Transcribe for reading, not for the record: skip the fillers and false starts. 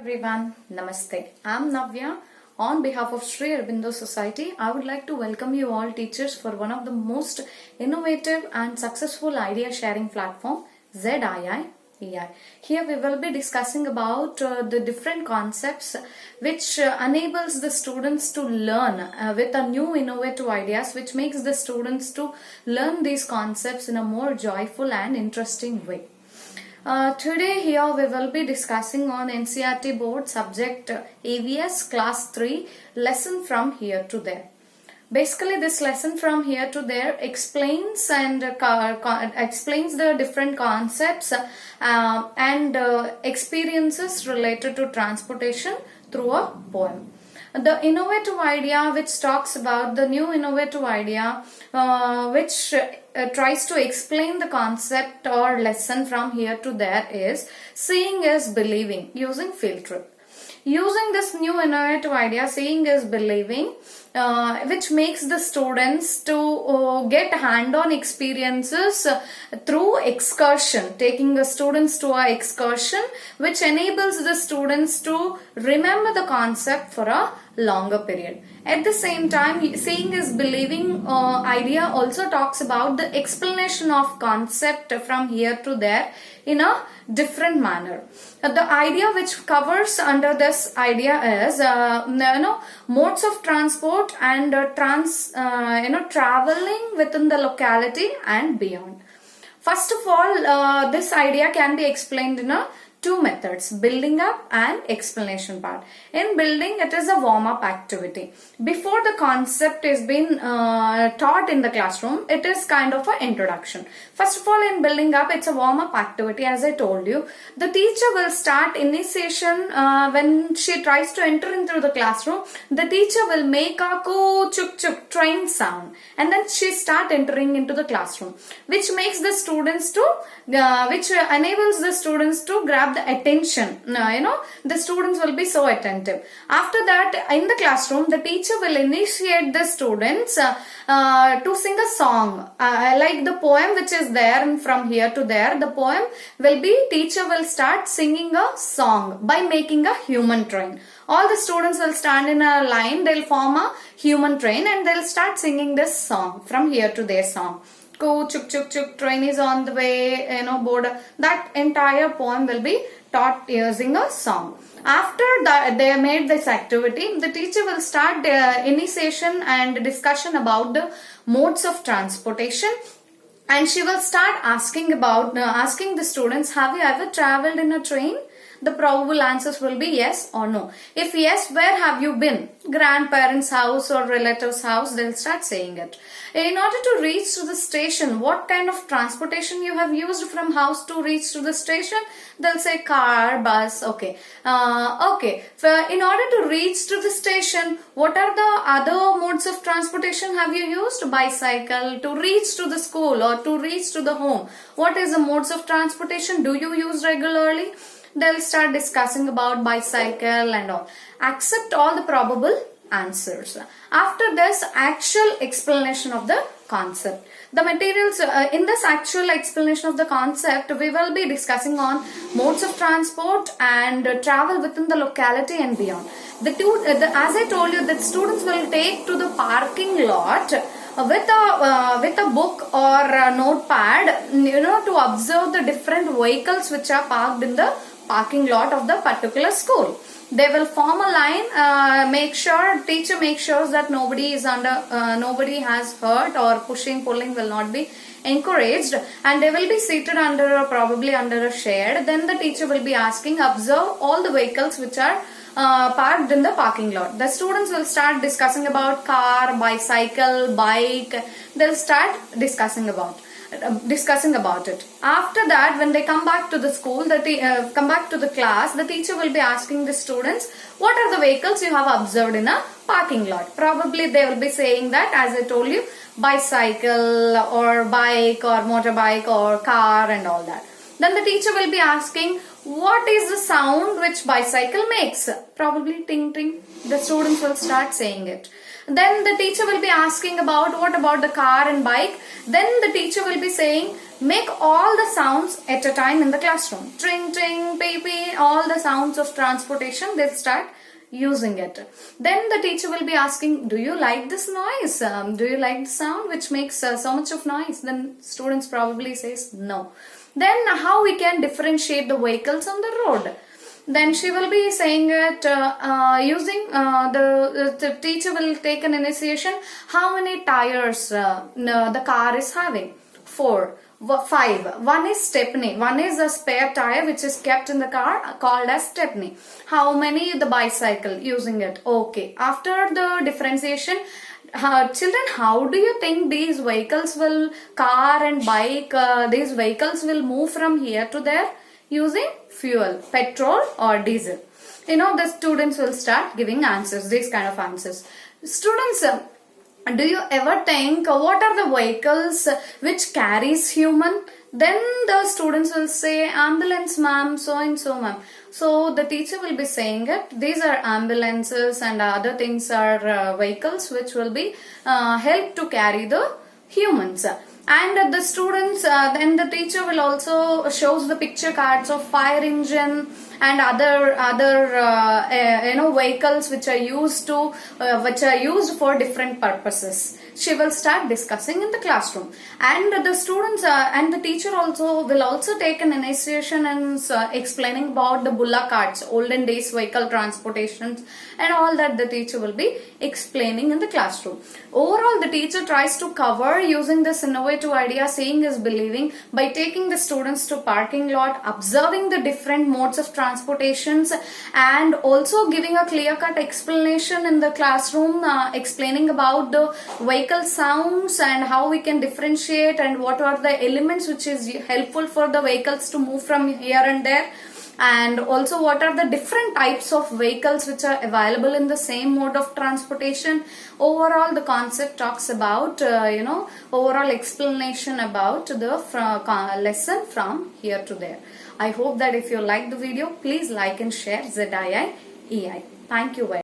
Everyone, Namaste. I'm Navya. On behalf of Sri Aurobindo Society, I would like to welcome you all teachers for one of the most innovative and successful idea sharing platform, ZII. Here we will be discussing about the different concepts which enables the students to learn with a new innovative ideas which makes the students to learn these concepts in a more joyful and interesting way. Today here we will be discussing on NCERT board subject AVS class 3 lesson from here to there. Basically this lesson from here to there explains and explains the different concepts and experiences related to transportation through a poem. The innovative idea which talks about the new innovative idea which tries to explain the concept or lesson from here to there is seeing is believing using field trip. Using this new innovative idea, seeing is believing, which makes the students to get hand-on experiences through excursion, taking the students to an excursion, which enables the students to remember the concept for a longer period. At the same time, seeing is believing idea also talks about the explanation of concept from here to there in a different manner. The idea which covers under this idea is modes of transport and traveling within the locality and beyond. First of all, this idea can be explained in two methods, building up and explanation part. In building, it is a warm-up activity. Before the concept is been taught in the classroom, it is kind of an introduction. First of all, in building up, it's a warm-up activity as I told you. The teacher will start initiation when she tries to enter into the classroom. The teacher will make a ko chuk chuk train sound and then she start entering into the classroom, which makes the students to, which enables the students to grab the attention. The students will be so attentive. After that, in the classroom, the teacher will initiate the students to sing a song. Like the poem which is there and from here to there, the poem will be, teacher will start singing a song by making a human train. All the students will stand in a line, they'll form a human train and they'll start singing this song from here to their song. Go chuk chuk chuk, train is on the way, board. That entire poem will be taught using a song. After that, they made this activity, the teacher will start initiation and discussion about the modes of transportation. And she will start asking about, asking the students, have you ever traveled in a train? The probable answers will be yes or no. If yes, where have you been? Grandparents' house or relatives' house, they'll start saying it. In order to reach to the station, what kind of transportation you have used from house to reach to the station? They'll say car, bus, okay. So in order to reach to the station, what are the other modes of transportation have you used? Bicycle. To reach to the school or to reach to the home, what is the modes of transportation do you use regularly? They'll start discussing about bicycle and all. Accept all the probable answers. After this, actual explanation of the concept. The materials in this actual explanation of the concept, we will be discussing on modes of transport and travel within the locality and beyond. As I told you, that students will take to the parking lot with a book or a notepad, to observe the different vehicles which are parked in the parking lot of the particular school. They will form a line, teacher makes sure that nobody is nobody has hurt or pulling will not be encouraged, and they will be seated probably under a shade. Then the teacher will be asking, observe all the vehicles which are parked in the parking lot. The students will start discussing about car, bicycle, bike. They'll start discussing about it. After that, when they come back to the school, come back to the class, the teacher will be asking the students, what are the vehicles you have observed in a parking lot? Probably they will be saying that, as I told you, bicycle or bike or motorbike or car and all that. Then the teacher will be asking, what is the sound which bicycle makes? Probably ting ting. The students will start saying it. Then the teacher will be asking about what about the car and bike. Then the teacher will be saying, make all the sounds at a time in the classroom. Tring, tring, beep, beep, all the sounds of transportation, they'll start using it. Then the teacher will be asking, do you like this noise? Do you like the sound which makes so much of noise? Then students probably says no. Then how we can differentiate the vehicles on the road? Then she will be saying it using the teacher will take an initiation. How many tires the car is having? 4. 5. One is stepney. One is a spare tire which is kept in the car called as stepney. How many the bicycle using it? Okay. After the differentiation, children, how do you think these vehicles will, car and bike, these vehicles will move from here to there? Using fuel, petrol or diesel. The students will start giving answers, these kind of answers. Students, do you ever think what are the vehicles which carries human? Then the students will say ambulance ma'am, so and so ma'am. So the teacher will be saying it, these are ambulances and other things are vehicles which will be help to carry the humans. And the students, then the teacher will also shows the picture cards of fire engine and other vehicles which are used for different purposes. She will start discussing in the classroom, and the students and the teacher also will also take an initiation and explaining about the bullock carts, olden days vehicle transportations, and all that the teacher will be explaining in the classroom. Overall, the teacher tries to cover using this innovative idea, seeing is believing, by taking the students to parking lot, observing the different modes of transportations, and also giving a clear-cut explanation in the classroom, explaining about the vehicle sounds and how we can differentiate and what are the elements which is helpful for the vehicles to move from here and there, and also what are the different types of vehicles which are available in the same mode of transportation. Overall, the concept talks about overall explanation about the lesson from here to there. I hope that if you like the video, please like and share ZII EI. Thank you very much.